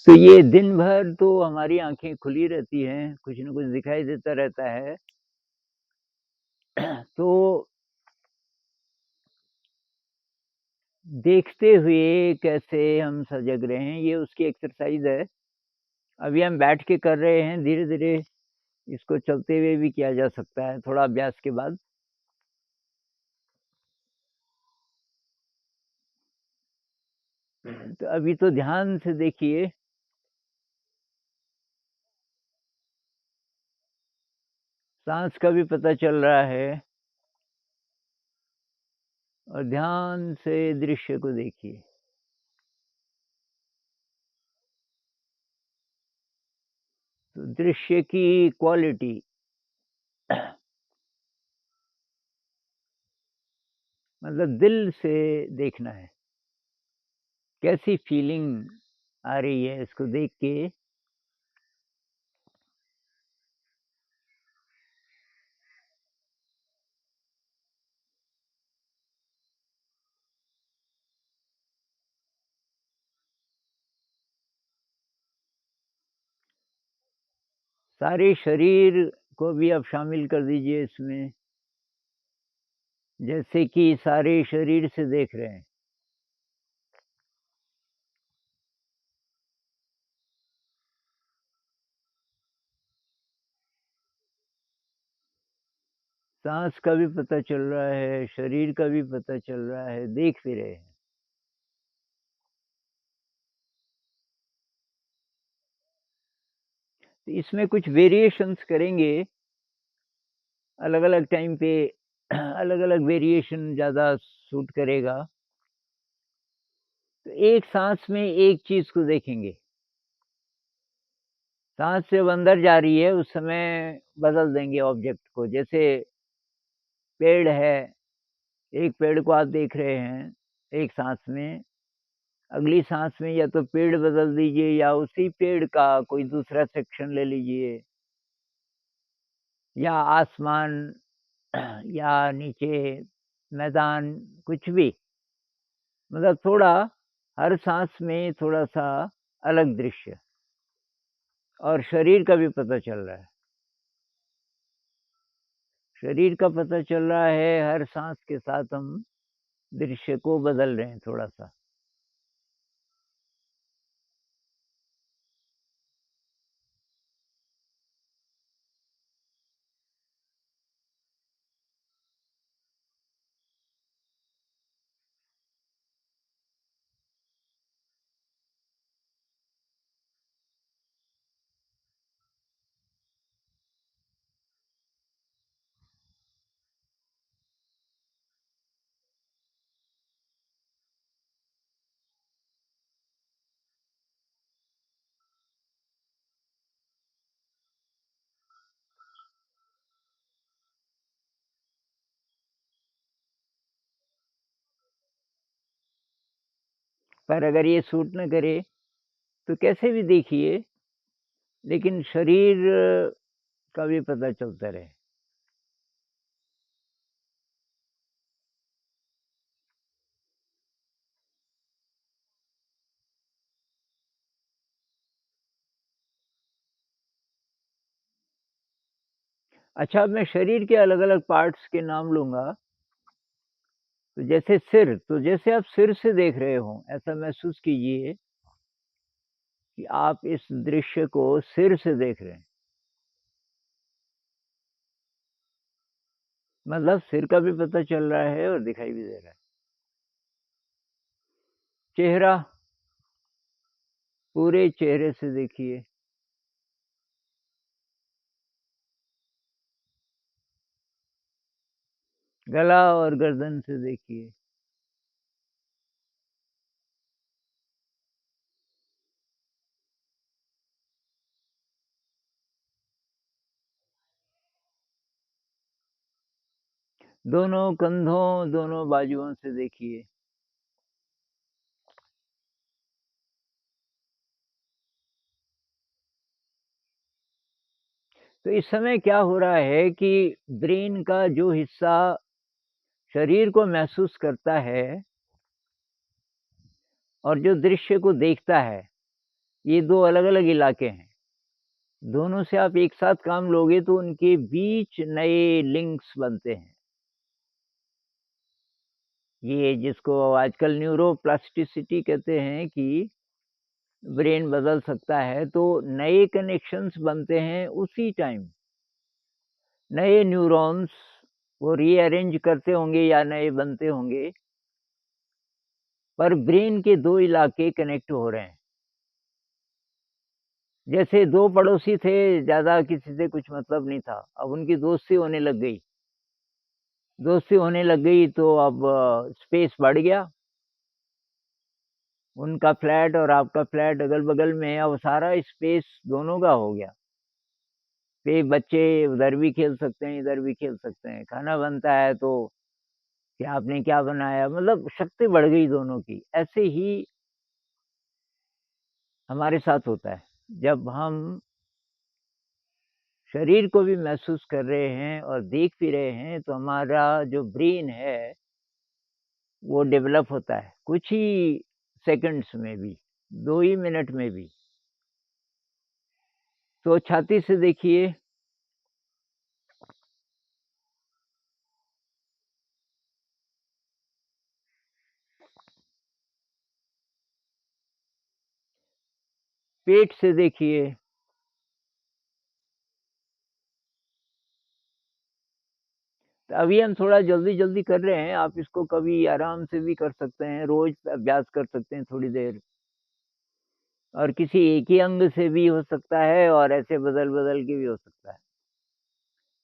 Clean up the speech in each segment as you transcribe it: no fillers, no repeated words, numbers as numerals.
तो ये दिन भर तो हमारी आँखें खुली रहती हैं, कुछ न कुछ दिखाई देता रहता है। तो देखते हुए कैसे हम सजग रहें, ये उसकी एक्सरसाइज़ है। अभी हम बैठ के कर रहे हैं, धीरे-धीरे इसको चलते हुए भी किया जा सकता है, थोड़ा अभ्यास के बाद। तो अभी तो ध्यान से देखिए, साँस का भी पता चल रहा है और ध्यान से दृश्य को देखिए। तो दृश्य की क्वालिटी मतलब दिल से देखना है। कैसी फीलिंग आ रही है इसको देख के। सारे शरीर को भी आप शामिल कर दीजिए इसमें, जैसे कि सारे शरीर से देख रहे हैं। साँस का भी पता चल रहा है, शरीर का भी पता चल रहा है, देख भी रहे हैं। तो इसमें कुछ वेरिएशंस करेंगे, अलग-अलग टाइम पे अलग-अलग वेरिएशन ज़्यादा सूट करेगा। तो एक साँस में एक चीज़ को देखेंगे। साँस जब अंदर जा रही है उस समय बदल देंगे ऑब्जेक्ट को। जैसे पेड़ है, एक पेड़ को आप देख रहे हैं एक साँस में, अगली साँस में या तो पेड़ बदल दीजिए या उसी पेड़ का कोई दूसरा सेक्शन ले लीजिए या आसमान या नीचे मैदान, कुछ भी। मतलब थोड़ा हर साँस में थोड़ा-सा अलग दृश्य और शरीर का भी पता चल रहा है। शरीर का पता चल रहा है, हर साँस के साथ हम दृश्य को बदल रहे हैं थोड़ा-सा। पर अगर ये सूट ना करे, तो कैसे भी देखिए, लेकिन शरीर का भी पता चलता रहे। अच्छा, अब मैं शरीर के अलग-अलग पार्ट्स के नाम लूँगा। तो जैसे सिर, तो जैसे आप सिर से देख रहे हों, ऐसा महसूस कीजिए कि आप इस दृश्य को सिर से देख रहे हैं। मतलब सिर का भी पता चल रहा है और दिखाई भी दे रहा है। चेहरा, पूरे चेहरे से देखिए। गला और गर्दन से देखिए। दोनों कंधों, दोनों बाजुओं से देखिए। तो इस समय क्या हो रहा है कि ब्रेन का जो हिस्सा शरीर को महसूस करता है और जो दृश्य को देखता है, ये 2 अलग-अलग इलाके हैं। दोनों से आप एक साथ काम लोगे तो उनके बीच नए लिंक्स बनते हैं। ये जिसको आजकल न्यूरोप्लास्टिसिटी कहते हैं कि ब्रेन बदल सकता है, तो नए कनेक्शंस बनते हैं उसी टाइम। नए न्यूरॉन्स वो रीअरेंज करते होंगे या नए बनते होंगे, पर ब्रेन के 2 इलाके कनेक्ट हो रहे हैं। जैसे 2 पड़ोसी थे, ज़्यादा किसी से कुछ मतलब नहीं था, अब उनकी दोस्ती होने लग गई। दोस्ती होने लग गई तो अब स्पेस बढ़ गया। उनका फ्लैट और आपका फ्लैट अगल-बगल में है, अब सारा स्पेस दोनों का हो गया। फिर बच्चे उधर भी खेल सकते हैं, इधर भी खेल सकते हैं। खाना बनता है तो कि आपने क्या बनाया? मतलब शक्ति बढ़ गई दोनों की। ऐसे ही हमारे साथ होता है। जब हम शरीर को भी महसूस कर रहे हैं और देख भी रहे हैं, तो हमारा जो ब्रेन है, वो डेवलप होता है, कुछ ही सेकंड्स में भी, 2 ही मिनट में भी। तो छाती से देखिए, पेट से देखिए, तो अभी हम थोड़ा जल्दी-जल्दी कर रहे हैं, आप इसको कभी आराम से भी कर सकते हैं, रोज़ अभ्यास कर सकते हैं थोड़ी देर। और किसी एक ही अंग से भी हो सकता है और ऐसे बदल-बदल के भी हो सकता है।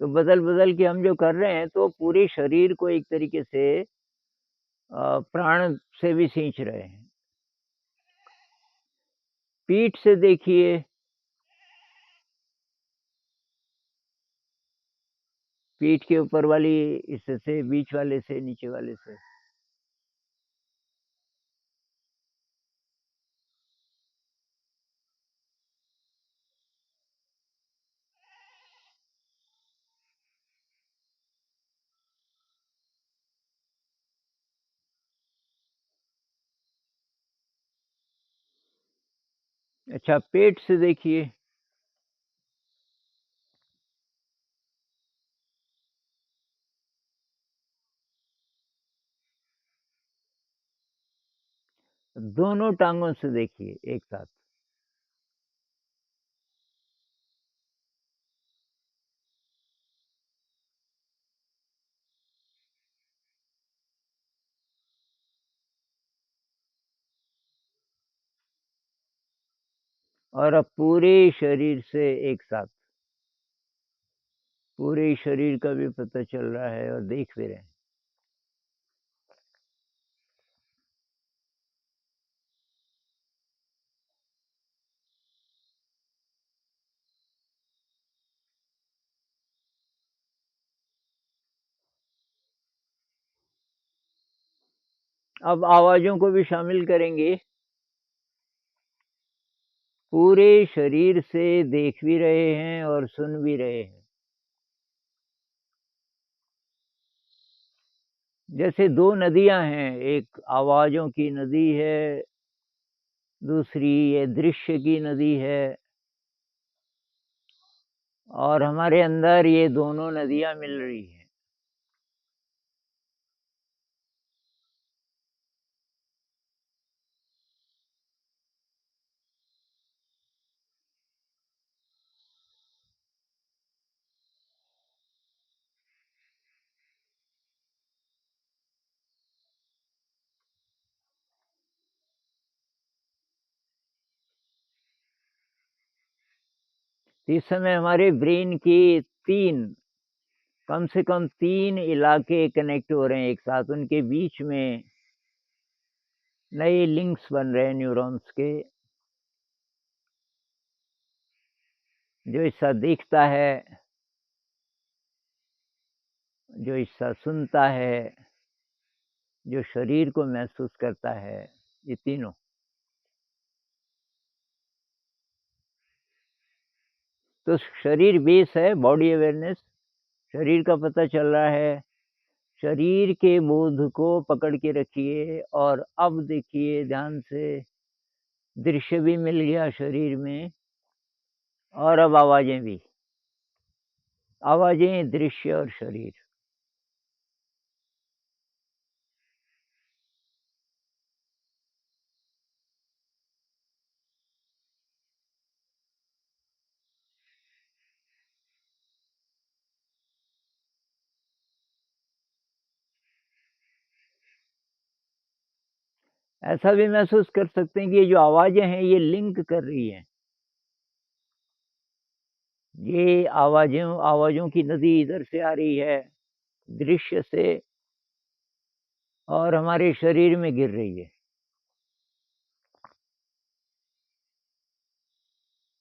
तो बदल-बदल के हम जो कर रहे हैं, तो पूरे शरीर को एक तरीके से प्राण से भी खींच रहे हैं। पीठ से देखिए, पीठ के ऊपर वाली हिस्से से, बीच वाले से, नीचे वाले से। अच्छा, पेट से देखिए, दोनों टाँगों से देखिए एक साथ। और अब पूरे शरीर से एक साथ। पूरे शरीर का भी पता चल रहा है और देख भी रहे हैं। अब आवाज़ों को भी शामिल करेंगे। पूरे शरीर से देख भी रहे हैं और सुन भी रहे हैं। जैसे 2 नदियाँ हैं, एक आवाज़ों की नदी है, दूसरी ये दृश्य की नदी है और हमारे अंदर ये दोनों नदियाँ मिल रही हैं। इस समय हमारे ब्रेन के 3 कम से कम 3 इलाके कनेक्ट हो रहे हैं एक साथ, उनके बीच में नए लिंक्स बन रहे हैं न्यूरॉन्स के। जो हिस्सा दिखता है, जो हिस्सा सुनता है, जो शरीर को महसूस करता है, ये तीनों। तो शरीर बेस है, बॉडी अवेयरनेस, शरीर का पता चल रहा है, शरीर के बोध को पकड़ के रखिए और अब देखिए ध्यान से, दृश्य भी मिल गया शरीर में और अब आवाज़ें भी। आवाज़ें, दृश्य और शरीर। ऐसा भी महसूस कर सकते हैं कि ये जो आवाज़ें हैं, ये लिंक कर रही हैं। ये आवाज़ों की नदी इधर से आ रही है, दृश्य से, और हमारे शरीर में गिर रही है।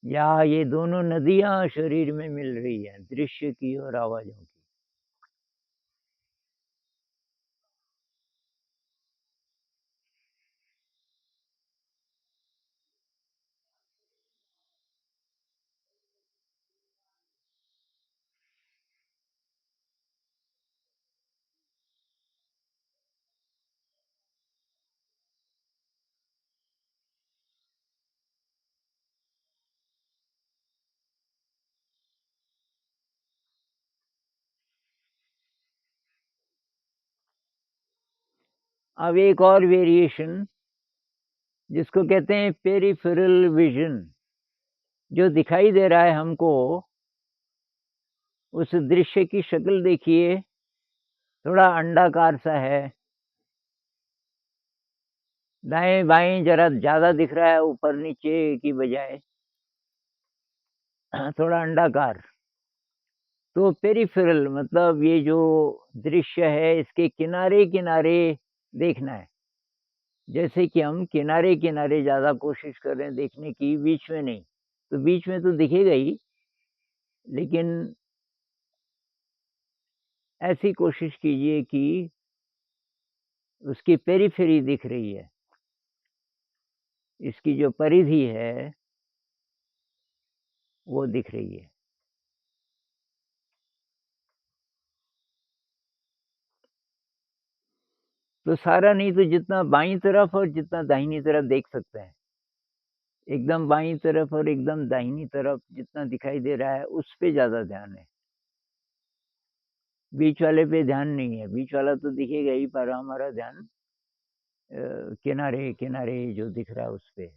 या ये दोनों नदियाँ शरीर में मिल रही हैं, दृश्य की और आवाज़ों की। अब एक और वेरिएशन, जिसको कहते हैं पेरिफेरल विज़न, जो दिखाई दे रहा है हमको, उस दृश्य की शक्ल देखिए, थोड़ा अंडाकार सा है। दाएँ-बाएँ ज़रा ज़्यादा दिख रहा है ऊपर-नीचे की बजाय, थोड़ा अंडाकार। तो पेरिफेरल मतलब ये जो दृश्य है, इसके किनारे-किनारे देखना है। जैसे कि हम किनारे-किनारे ज़्यादा कोशिश कर रहे हैं देखने की, बीच में नहीं। तो बीच में तो दिखेगा ही, लेकिन ऐसी कोशिश कीजिए कि उसकी पेरिफेरी दिख रही है। इसकी जो परिधि है, वो दिख रही है। तो सारा नहीं तो जितना बाईं तरफ और जितना दाहिनी तरफ देख सकते हैं। एकदम बाईं तरफ और एकदम दाहिनी तरफ जितना दिखाई दे रहा है, उस पे ज़्यादा ध्यान है। बीच वाले पे ध्यान नहीं है, बीच वाला तो दिखेगा ही, पर हमारा ध्यान किनारे-किनारे जो दिख रहा है उस पे।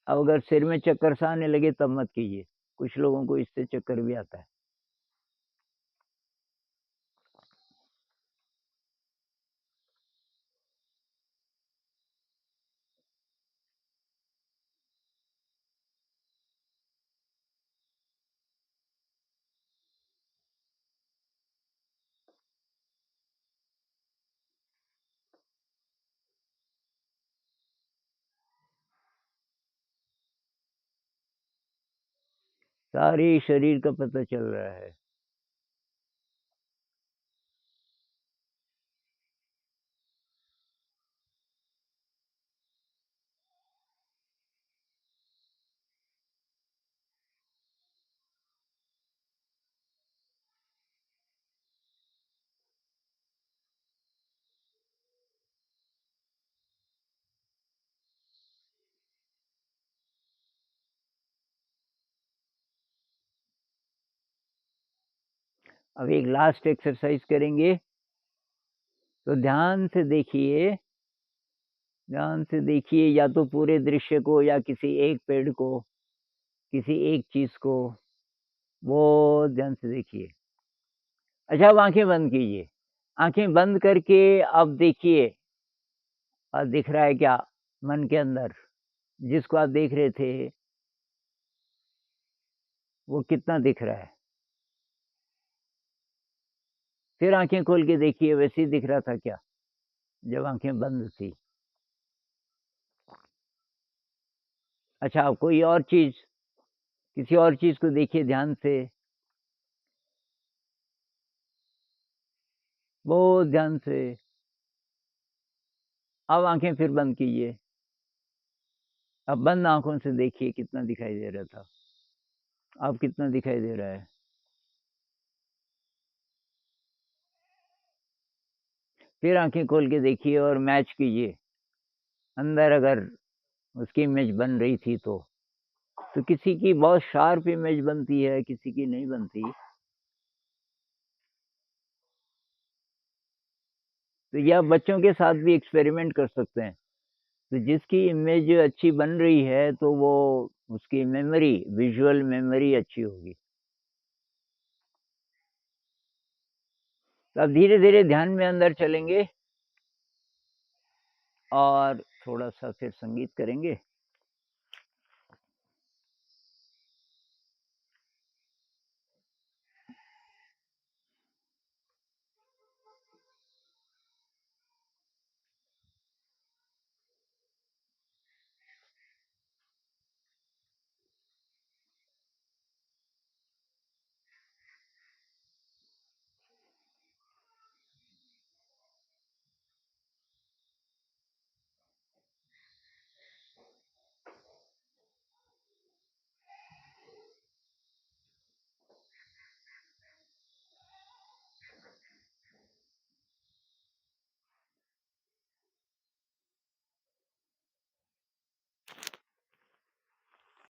अब अगर सिर में चक्कर सा आने लगे तब मत कीजिए, कुछ लोगों को इससे चक्कर भी आता है। सारे शरीर का पता चल रहा है। अब एक लास्ट एक्सरसाइज़ करेंगे, तो ध्यान से देखिए या तो पूरे दृश्य को या किसी एक पेड़ को, किसी एक चीज़ को, वो ध्यान से देखिए। अच्छा, अब आँखें बंद कीजिए। आँखें बंद करके अब देखिए, दिख रहा है क्या मन के अंदर? जिसको आप देख रहे थे, वो कितना दिख रहा है? फिर आँखें खोल के देखिए, वैसे ही दिख रहा था क्या, जब आँखें बंद थी? अच्छा, अब कोई और चीज़, किसी और चीज़ को देखिए ध्यान से, बहुत ध्यान से। अब आँखें फिर बंद कीजिए। अब बंद आँखों से देखिए कितना दिखाई दे रहा था। अब कितना दिखाई दे रहा है? फिर आँखें खोल के देखिए और मैच कीजिए, अंदर अगर उसकी इमेज बन रही थी तो। तो किसी की बहुत शार्प इमेज बनती है, किसी की नहीं बनती। तो ये आप बच्चों के साथ भी एक्सपेरिमेंट कर सकते हैं। तो जिसकी इमेज अच्छी बन रही है, तो वो उसकी मेमोरी, विज़ुअल मेमोरी अच्छी होगी। तो अब धीरे-धीरे ध्यान में अंदर चलेंगे और थोड़ा-सा फिर संगीत करेंगे।